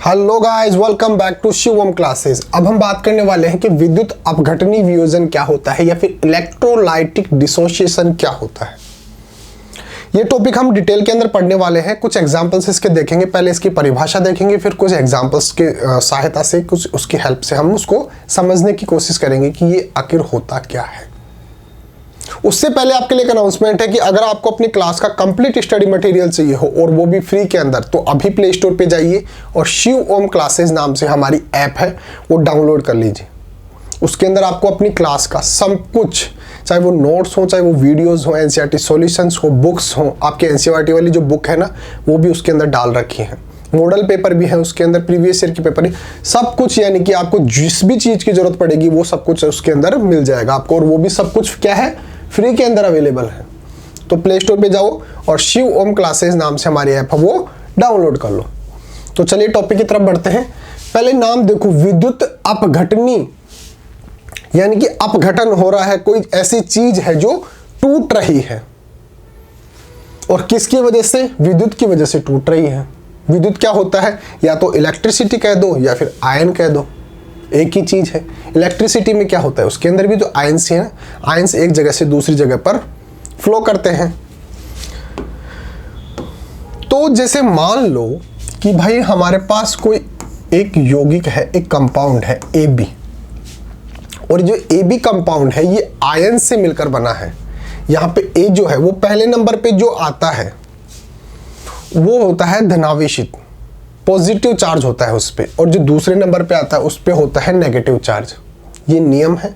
Hello guys, welcome back to Shivam classes. अब हम बात करने वाले हैं कि विद्युत अपघटनी वियोजन क्या होता है या फिर इलेक्ट्रोलाइटिक डिसोसिएशन क्या होता है। ये टॉपिक हम डिटेल के अंदर पढ़ने वाले हैं। कुछ एग्जांपल्स इसके देखेंगे, पहले इसकी परिभाषा देखेंगे, फिर कुछ एग्जांपल्स के सहायता से, कुछ उसकी हेल्प से हम उसको समझने की कोशिश करेंगे कि ये आखिर होता क्या है। उससे पहले आपके लिए एक अनाउंसमेंट है कि अगर आपको अपनी क्लास का कंप्लीट स्टडी मटेरियल चाहिए हो और वो भी फ्री के अंदर, तो अभी प्ले स्टोर पे जाइए और शिव ओम क्लासेस नाम से हमारी ऐप है वो डाउनलोड कर लीजिए। उसके अंदर आपको अपनी क्लास का सब कुछ, चाहे वो नोट्स हो, चाहे वो वीडियोस हो, एनसीईआरटी सॉल्यूशंस हो, बुक्स हो, आपके एनसीईआरटी वाली जो बुक है ना वो भी उसके अंदर डाल रखी है, मॉडल पेपर भी है उसके अंदर, प्रीवियस ईयर के पेपर, सब कुछ, यानी कि आपको जिस भी चीज़ की जरूरत पड़ेगी वो सब कुछ उसके अंदर मिल जाएगा आपको। और वो भी सब कुछ क्या है, फ्री के अंदर अवेलेबल है। तो प्ले स्टोर पे जाओ और शिव ओम क्लासेस नाम से हमारी ऐप है वो डाउनलोड कर लो। तो चलिए टॉपिक की तरफ बढ़ते हैं। पहले नाम देखो, विद्युत अपघटनी, यानी कि अपघटन हो रहा है, कोई ऐसी चीज है जो टूट रही है। और किसकी वजह से? विद्युत की वजह से टूट रही है। विद्युत क्या होता है? या तो इलेक्ट्रिसिटी कह दो या फिर आयन कह दो, एक ही चीज है। इलेक्ट्रिसिटी में क्या होता है, उसके अंदर भी जो आयंस है, आयंस एक जगह से दूसरी जगह पर फ्लो करते हैं। तो जैसे मान लो कि भाई हमारे पास कोई एक यौगिक है, एक कंपाउंड है AB, और जो AB कंपाउंड है ये आयन से मिलकर बना है। यहाँ पे A जो है वो पहले नंबर पे जो आता है वो होता है धनावेशित, पॉजिटिव चार्ज होता है उस पे, और जो दूसरे नंबर पे आता है उस पे होता है नेगेटिव चार्ज। ये नियम है।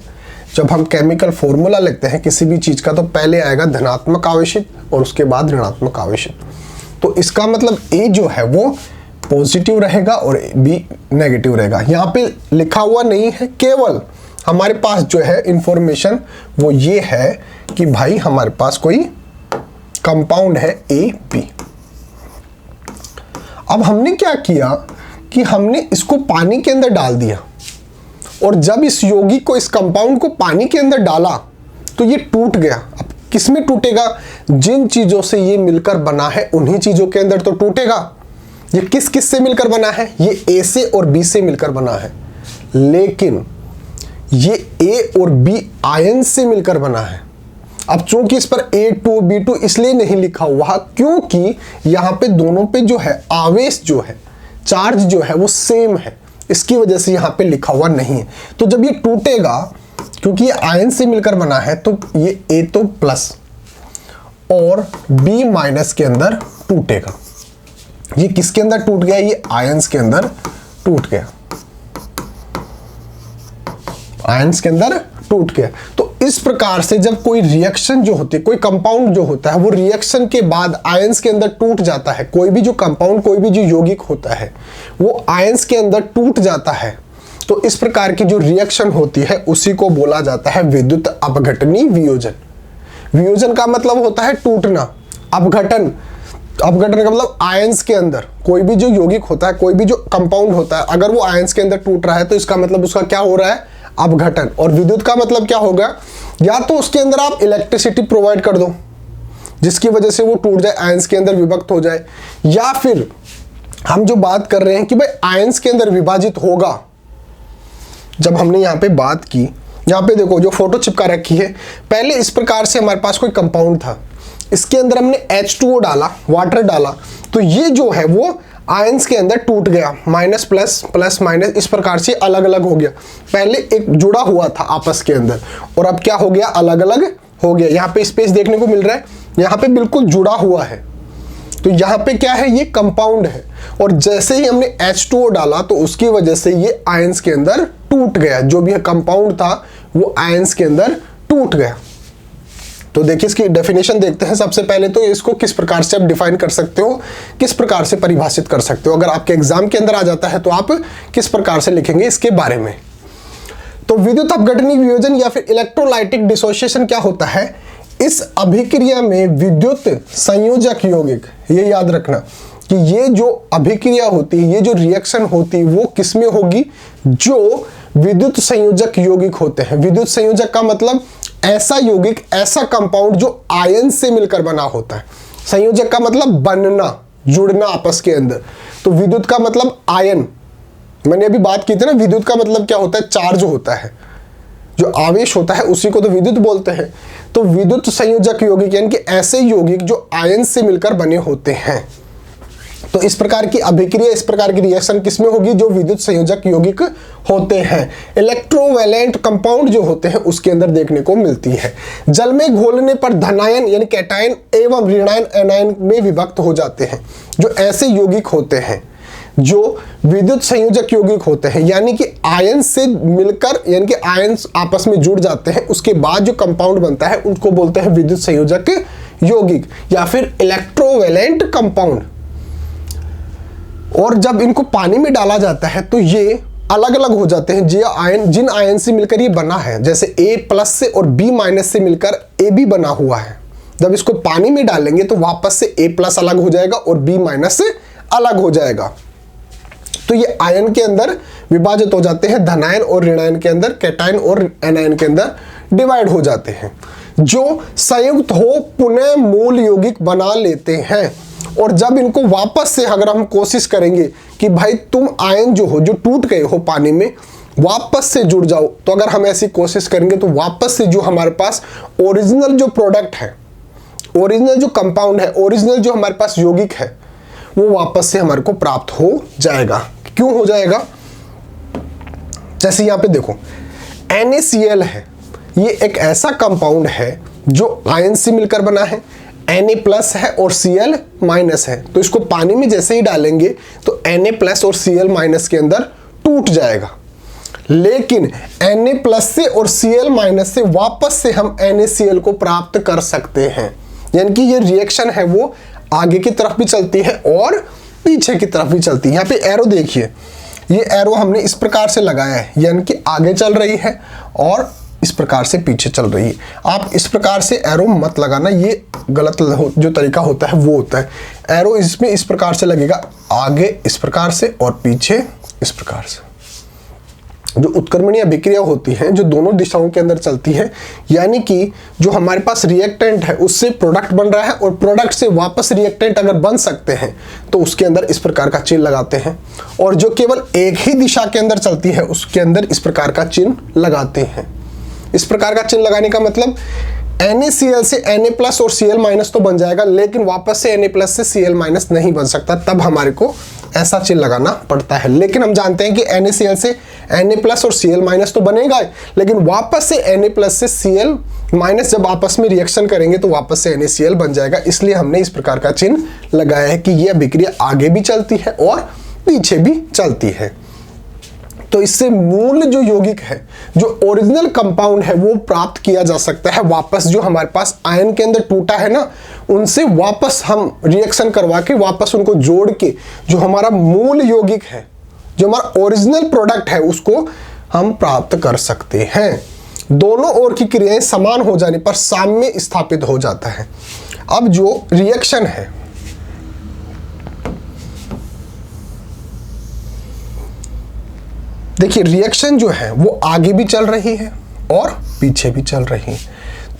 जब हम केमिकल फॉर्मूला लिखते हैं किसी भी चीज का तो पहले आएगा धनात्मक आवेशित और उसके बाद ऋणात्मक आवेशित। तो इसका मतलब A जो है वो पॉजिटिव रहेगा और B नेगेटिव रहेगा। यहाँ पे लिखा हुआ नहीं है, केवल हमारे पास जो है इंफॉर्मेशन वो ये है कि भाई हमारे पास कोई कंपाउंड है AB। अब हमने क्या किया कि हमने इसको पानी के अंदर डाल दिया, और जब इस यौगिक को, इस कंपाउंड को पानी के अंदर डाला तो ये टूट गया। अब किस में टूटेगा? जिन चीजों से ये मिलकर बना है उन्हीं चीजों के अंदर तो टूटेगा। ये किस किस से मिलकर बना है? ये A से और B से मिलकर बना है, लेकिन ये A और B आयन से मिलकर बना है। अब चूंकि इस पर A2 B2 इसलिए नहीं लिखा हुआ क्योंकि यहाँ पे दोनों पे जो है आवेश जो है, चार्ज जो है वो सेम है, इसकी वजह से यहाँ पे लिखा हुआ नहीं है। तो जब ये टूटेगा, क्योंकि ये आयन से मिलकर बना है, तो ये A तो प्लस और B माइनस के अंदर टूटेगा। ये किसके अंदर टूट गया? ये आयंस के अंदर टूट गया, आयंस के अंदर टूट गया। तो इस प्रकार से जब कोई रिएक्शन जो होती है, कोई कंपाउंड जो होता है वो रिएक्शन के बाद आयंस के अंदर टूट जाता है। कोई भी जो कंपाउंड, कोई भी जो यौगिक होता है वो आयंस के अंदर टूट जाता है। तो इस प्रकार की जो रिएक्शन होती है उसी को बोला जाता है विद्युत अपघटनी वियोजन। वियोजन का मतलब होता है टूटना, अपघटन, अपघटन का मतलब आयंस के अंदर कोई भी जो यौगिक होता है, कोई भी जो कंपाउंड होता है, अगर वो आयंस के अंदर टूट रहा है तो इसका मतलब उसका क्या हो रहा है? अपघटन। और विद्युत का मतलब क्या होगा? या तो उसके अंदर आप इलेक्ट्रिसिटी प्रोवाइड कर दो जिसकी वजह से वो टूट जाए, आयंस के अंदर विभक्त हो जाए, या फिर हम जो बात कर रहे हैं कि भाई आयंस के अंदर विभाजित होगा। जब हमने यहाँ पे बात की, यहाँ पे देखो जो फोटो चिपका रखी है, पहले इस प्रकार से हमारे पास कोई कंपाउंड था, इसके अंदर हमने H2O डाला, वाटर डाला, तो ये जो है वो आयंस के अंदर टूट गया, माइनस प्लस, प्लस माइनस, इस प्रकार से अलग अलग हो गया। पहले एक जुड़ा हुआ था आपस के अंदर और अब क्या हो गया? अलग अलग हो गया। यहाँ पे स्पेस देखने को मिल रहा है, यहाँ पे बिल्कुल जुड़ा हुआ है। तो यहाँ पे क्या है? ये कंपाउंड है, और जैसे ही हमने H2O डाला तो उसकी वजह से ये आयंस के अंदर टूट गया। जो भी कंपाउंड था वो आयंस के अंदर टूट गया। तो देखिए इसकी डेफिनेशन देखते हैं। सबसे पहले तो इसको किस प्रकार से आप डिफाइन कर सकते हो, किस प्रकार से परिभाषित कर सकते हो। अगर आपके एग्जाम के अंदर आ जाता है तो आप किस प्रकार से लिखेंगे इसके बारे में। तो विद्युत अपघटनी वियोजन या फिर इलेक्ट्रोलाइटिक डिसोसिएशन क्या होता है? इस अभिक्रिया में विद्युत संयोजक यौगिक, ये याद रखना कि ये जो अभिक्रिया होती है, ये जो रिएक्शन होती है वो किसमें होगी? जो विद्युत संयोजक यौगिक होते हैं। विद्युत संयोजक का मतलब ऐसा यौगिक, ऐसा कंपाउंड जो आयन से मिलकर बना होता है। संयोजक का मतलब बनना, जुड़ना आपस के अंदर। तो विद्युत का मतलब आयन, मैंने अभी बात की थी ना, विद्युत का मतलब क्या होता है, चार्ज होता है, जो आवेश होता है उसी को तो विद्युत बोलते हैं। तो विद्युत संयोजक यौगिक यानी कि ऐसे यौगिक जो आयन से मिलकर बने होते हैं। तो इस प्रकार की अभिक्रिया, इस प्रकार की रिएक्शन किसमें होगी, जो विद्युत संयोजक यौगिक होते हैं, इलेक्ट्रोवैलेंट कंपाउंड जो होते हैं उसके अंदर देखने को मिलती है। जल में घोलने पर धनायन यानी कैटायन एवं ऋणायन एनायन में विभक्त हो जाते हैं। जो ऐसे यौगिक होते हैं जो विद्युत संयोजक यौगिक होते हैं, यानी कि आयन से मिलकर, यानी कि आयन आपस में जुड़ जाते हैं, उसके बाद जो कंपाउंड बनता है उनको बोलते हैं विद्युत संयोजक यौगिक या फिर इलेक्ट्रोवैलेंट कंपाउंड। और जब इनको पानी में डाला जाता है तो ये अलग अलग हो जाते हैं। जिन आयन से मिलकर ये बना है, जैसे A+ से और B- से मिलकर AB बना हुआ है, जब इसको पानी में डालेंगे तो वापस से A+ अलग हो जाएगा और B- से अलग हो जाएगा। तो ये आयन के अंदर विभाजित हो जाते हैं, धनायन और ऋणायन के अंदर, कैटायन और एनायन के अंदर डिवाइड हो जाते हैं। जो संयुक्त हो पुनः मूल यौगिक बना लेते हैं। और जब इनको वापस से अगर हम कोशिश करेंगे कि भाई तुम आयन जो हो, जो टूट गए हो पानी में, वापस से जुड़ जाओ, तो अगर हम ऐसी कोशिश करेंगे तो वापस से जो हमारे पास ओरिजिनल जो प्रोडक्ट है, ओरिजिनल जो कंपाउंड है, ओरिजिनल जो हमारे पास यौगिक है, वो वापस से हमारे को प्राप्त हो जाएगा। क्यों हो जाएगा, जैसे यहां पे देखो NaCl है, ये एक ऐसा कंपाउंड है जो आयन से मिलकर बना है, Na+ है और Cl- है। तो इसको पानी में जैसे ही डालेंगे तो Na+ और Cl- के अंदर टूट जाएगा। लेकिन Na+ से और Cl- से वापस से हम NaCl को प्राप्त कर सकते हैं। यानी कि ये रिएक्शन है वो आगे की तरफ भी चलती है और पीछे की तरफ भी चलती है। यहाँ पे एरो देखिए, ये एरो हमने इस प्रकार से लगाया है, यानी कि आगे चल रही है और इस प्रकार से पीछे चल रही है। आप इस प्रकार से एरो मत लगाना, ये गलत जो तरीका होता है वो होता है। एरो इसमें इस प्रकार से लगेगा, आगे इस प्रकार से और पीछे इस प्रकार से। जो उत्क्रमणीय अभिक्रिया होती है जो दोनों दिशाओं के अंदर चलती है, यानी कि जो हमारे पास रिएक्टेंट है उससे प्रोडक्ट बन रहा है और प्रोडक्ट से वापस रिएक्टेंट अगर बन सकते हैं तो उसके अंदर इस प्रकार का चिन्ह लगाते हैं। और जो केवल एक ही दिशा के अंदर चलती है उसके अंदर इस प्रकार का चिन्ह लगाते हैं। इस प्रकार का चिन्ह लगाने का मतलब NaCl से Na+ और Cl- तो बन जाएगा, लेकिन वापस से Na+ से Cl- नहीं बन सकता, तब हमारे को ऐसा चिन्ह लगाना पड़ता है। लेकिन हम जानते हैं कि NaCl से Na+ और Cl- तो बनेगा, लेकिन वापस से Na+ से Cl- जब आपस में रिएक्शन करेंगे तो वापस से NaCl बन जाएगा। इसलिए हमने इस प्रकार का चिन्ह लगाया है कि यह अभिक्रिया आगे भी चलती है और पीछे भी चलती है। तो इससे मूल जो यौगिक है, जो ओरिजिनल कंपाउंड है, वो प्राप्त किया जा सकता है। वापस जो हमारे पास आयन के अंदर टूटा है ना, उनसे वापस हम रिएक्शन करवा के वापस उनको जोड़ के जो हमारा मूल यौगिक है, जो हमारा ओरिजिनल प्रोडक्ट है, उसको हम प्राप्त कर सकते हैं। दोनों ओर की क्रियाएं समान हो जाने पर साम्य स्थापित हो जाता है। अब जो रिएक्शन है, देखिए रिएक्शन जो है वो आगे भी चल रही है और पीछे भी चल रही है।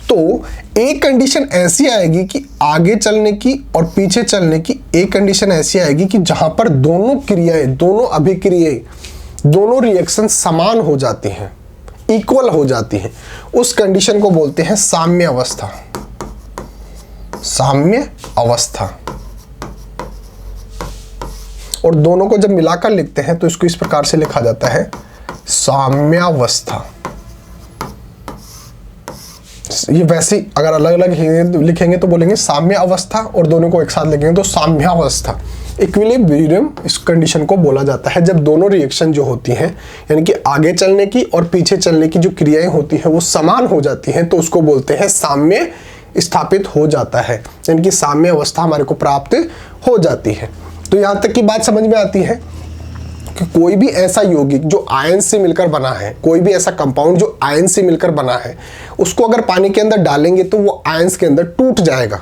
तो एक कंडीशन ऐसी आएगी कि आगे चलने की और पीछे चलने की एक कंडीशन ऐसी आएगी कि जहां पर दोनों क्रियाएं, दोनों अभिक्रियाएं, दोनों रिएक्शन समान हो जाती हैं, इक्वल हो जाती हैं। उस कंडीशन को बोलते हैं साम्य अवस्था। साम्य अवस्था। और दोनों को जब मिलाकर लिखते हैं तो इसको इस प्रकार से लिखा जाता है साम्यावस्था। ये वैसे अगर अलग अलग लिखेंगे तो बोलेंगे साम्य अवस्था, और दोनों को एक साथ लिखेंगे तो साम्यावस्था। इक्विलिब्रियम इस कंडीशन को बोला जाता है जब दोनों रिएक्शन जो होती हैं, यानी कि आगे चलने की और पीछे चलने की जो क्रियाएं होती हैं वो समान हो जाती हैं, तो उसको बोलते हैं साम्य स्थापित हो जाता है, यानी कि साम्य अवस्था हमारे को प्राप्त हो जाती है। तो यहां तक की बात समझ में आती है कि कोई भी ऐसा यौगिक जो आयन से मिलकर बना है, कोई भी ऐसा कंपाउंड जो आयन से मिलकर बना है, उसको अगर पानी के अंदर डालेंगे तो वो आयंस के अंदर टूट जाएगा।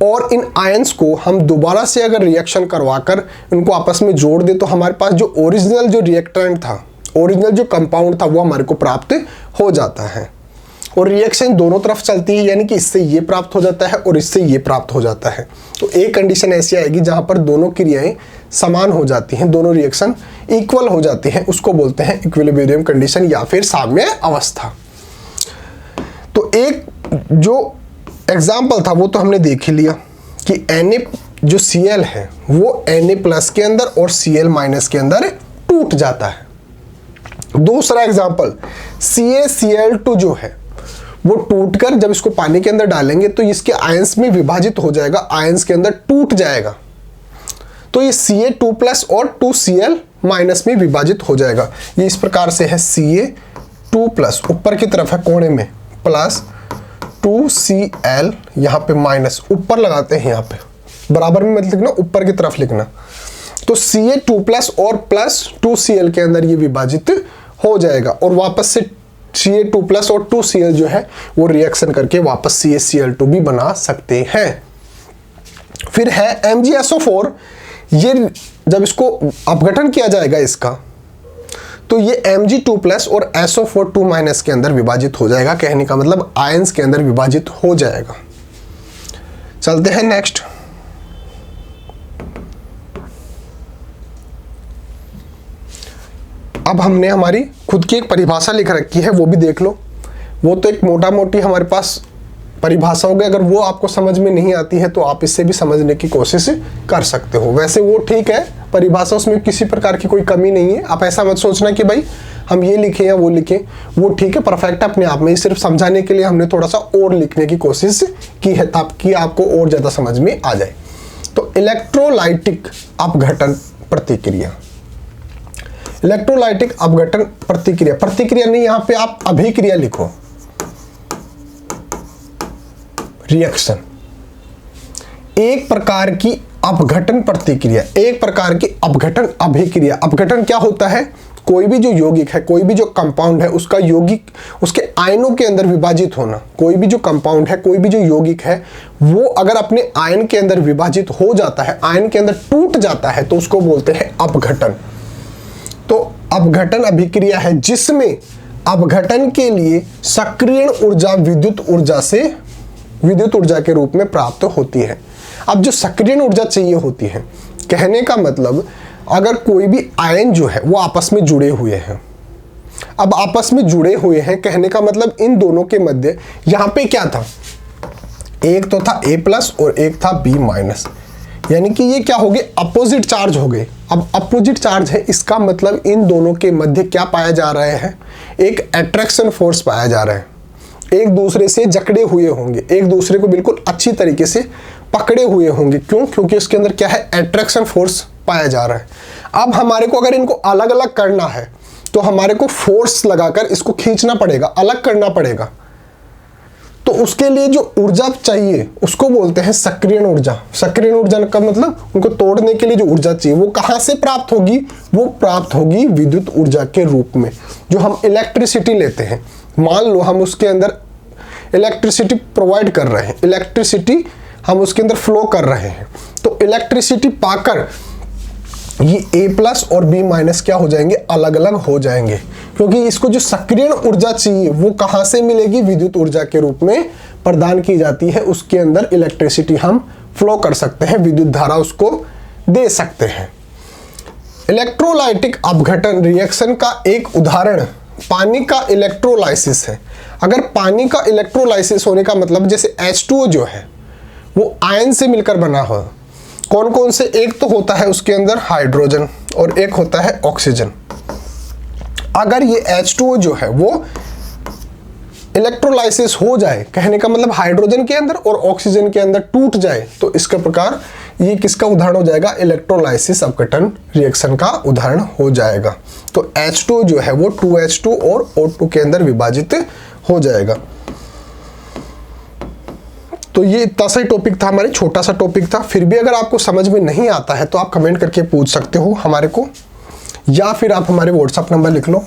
और इन आयंस को हम दोबारा से अगर रिएक्शन करवाकर इनको आपस में जोड़ दे तो हमारे पास जो ओरिजिनल जो रिएक्टेंट था, ओरिजिनल जो कंपाउंड था, वो हमारे को प्राप्त हो जाता है। और रिएक्शन दोनों तरफ चलती है, यानी कि इससे ये प्राप्त हो जाता है और इससे ये प्राप्त हो जाता है। तो एक कंडीशन ऐसी आएगी जहां पर दोनों क्रियाएं समान हो जाती हैं, दोनों रिएक्शन इक्वल हो जाती हैं, उसको बोलते हैं इक्विलिब्रियम कंडीशन या फिर साम्य अवस्था। तो एक जो एग्जाम्पल था वो तो हमने देख ही लिया कि Na जो Cl है वो Na+ के अंदर और Cl- के अंदर टूट जाता है। दूसरा एग्जाम्पल CaCl2 जो है वो टूटकर जब इसको पानी के अंदर डालेंगे तो इसके आयंस में विभाजित हो जाएगा, आयंस के अंदर टूट जाएगा, तो ये Ca2+ और 2Cl- में विभाजित हो जाएगा। ये इस प्रकार से है Ca2+ ऊपर की तरफ है कोने में प्लस 2Cl यहाँ पे माइनस, ऊपर लगाते हैं, यहाँ पे बराबर में मत लिखना, ऊपर की तरफ लिखना। तो Ca2+ और प्लस 2Cl के अंदर ये विभाजित हो जाएगा और वापस से Ca2+ और 2Cl जो है वो रिएक्शन करके वापस CaCl2 भी बना सकते हैं। फिर है MgSO4, ये जब इसको अपघटन किया जाएगा इसका, तो ये Mg2+ और SO4 2- के अंदर विभाजित हो जाएगा, कहने का मतलब आयंस के अंदर विभाजित हो जाएगा। चलते हैं नेक्स्ट। अब हमने हमारी खुद की एक परिभाषा लिख रखी है, वो भी देख लो। वो तो एक मोटा मोटी हमारे पास परिभाषा हो गई, अगर वो आपको समझ में नहीं आती है तो आप इससे भी समझने की कोशिश कर सकते हो। वैसे वो ठीक है परिभाषा, उसमें किसी प्रकार की कोई कमी नहीं है। आप ऐसा मत सोचना कि भाई हम ये लिखें या वो लिखें, वो ठीक है परफेक्ट अपने आप में, सिर्फ समझाने के लिए हमने थोड़ा सा और लिखने की कोशिश की है ताकि आपको और ज़्यादा समझ में आ जाए। तो इलेक्ट्रोलाइटिक अपघटन प्रतिक्रिया, इलेक्ट्रोलाइटिक अपघटन प्रतिक्रिया, प्रतिक्रिया नहीं, यहाँ पे आप अभिक्रिया लिखो, रिएक्शन। एक प्रकार की अपघटन प्रतिक्रिया, एक प्रकार की अपघटन अभिक्रिया। अपघटन क्या होता है? कोई भी जो यौगिक है, कोई भी जो कंपाउंड है, उसका यौगिक उसके आयनों के अंदर विभाजित होना। कोई भी जो कंपाउंड है, कोई भी जो यौगिक है, वो अगर अपने आयन के अंदर विभाजित हो जाता है, आयन के अंदर टूट जाता है, तो उसको बोलते हैं अपघटन। तो अपघटन अभिक्रिया है जिसमें अपघटन के लिए सक्रियण ऊर्जा विद्युत ऊर्जा के रूप में प्राप्त होती है। अब जो सक्रियण ऊर्जा चाहिए होती है, कहने का मतलब अगर कोई भी आयन जो है वो आपस में जुड़े हुए हैं, अब आपस में जुड़े हुए हैं, कहने का मतलब इन दोनों के मध्य यहाँ पे क्या था, एक तो था A+ और एक था B-, यानी कि ये क्या हो गए, अपोजिट चार्ज हो गए। अब अपोजिट चार्ज है, इसका मतलब इन दोनों के मध्य क्या पाया जा रहा है, एक अट्रैक्शन फोर्स पाया जा रहा है। एक दूसरे से जकड़े हुए होंगे, एक दूसरे को बिल्कुल अच्छी तरीके से पकड़े हुए होंगे। क्यों? क्योंकि इसके अंदर क्या है, अट्रैक्शन फोर्स पाया जा रहा है। अब हमारे को अगर इनको अलग अलग करना है तो हमारे को फोर्स लगाकर इसको खींचना पड़ेगा, अलग करना पड़ेगा। तो उसके लिए जो ऊर्जा चाहिए उसको बोलते हैं सक्रियण ऊर्जा। सक्रियण ऊर्जा का मतलब उनको तोड़ने के लिए जो ऊर्जा चाहिए वो कहाँ से प्राप्त होगी, वो प्राप्त होगी विद्युत ऊर्जा के रूप में। जो हम इलेक्ट्रिसिटी लेते हैं, मान लो हम उसके अंदर इलेक्ट्रिसिटी प्रोवाइड कर रहे हैं, इलेक्ट्रिसिटी हम उसके अंदर फ्लो कर रहे हैं, तो इलेक्ट्रिसिटी पाकर ये A+ और B- क्या हो जाएंगे, अलग अलग हो जाएंगे। क्योंकि इसको जो सक्रियण ऊर्जा चाहिए वो कहाँ से मिलेगी, विद्युत ऊर्जा के रूप में प्रदान की जाती है। उसके अंदर इलेक्ट्रिसिटी हम फ्लो कर सकते हैं, विद्युत धारा उसको दे सकते हैं। इलेक्ट्रोलाइटिक अपघटन रिएक्शन का एक उदाहरण पानी का इलेक्ट्रोलाइसिस है। अगर पानी का इलेक्ट्रोलाइसिस होने का मतलब जैसे H2O जो है वो आयन से मिलकर बना हो, कौन कौन से, एक तो होता है उसके अंदर हाइड्रोजन और एक होता है ऑक्सीजन। अगर ये H2O जो है वो इलेक्ट्रोलाइसिस हो जाए, कहने का मतलब हाइड्रोजन के अंदर और ऑक्सीजन के अंदर टूट जाए, तो इसका प्रकार ये किसका उदाहरण हो जाएगा, इलेक्ट्रोलाइसिस अपघटन रिएक्शन का उदाहरण हो जाएगा। तो H2O जो है वो 2H2 और O2 के अंदर विभाजित हो जाएगा। तो ये इतना सा टॉपिक था, हमारे छोटा सा टॉपिक था। फिर भी अगर आपको समझ में नहीं आता है तो आप कमेंट करके पूछ सकते हो हमारे को, या फिर आप हमारे व्हाट्सएप नंबर लिख लो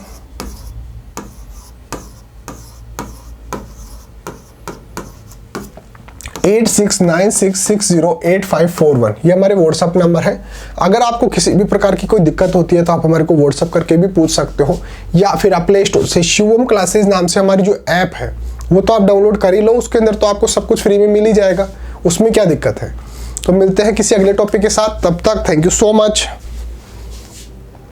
8696608541। ये हमारे व्हाट्सएप नंबर है। अगर आपको किसी भी प्रकार की कोई दिक्कत होती है तो आप हमारे को व्हाट्सएप करके भी पूछ सकते हो, या फिर आप प्ले स्टोर से शिवम क्लासेस नाम से हमारी जो ऐप है वो तो आप डाउनलोड कर ही लो। उसके अंदर तो आपको सब कुछ फ्री में मिल ही जाएगा, उसमें क्या दिक्कत है। तो मिलते हैं किसी अगले टॉपिक के साथ, तब तक थैंक यू सो मच।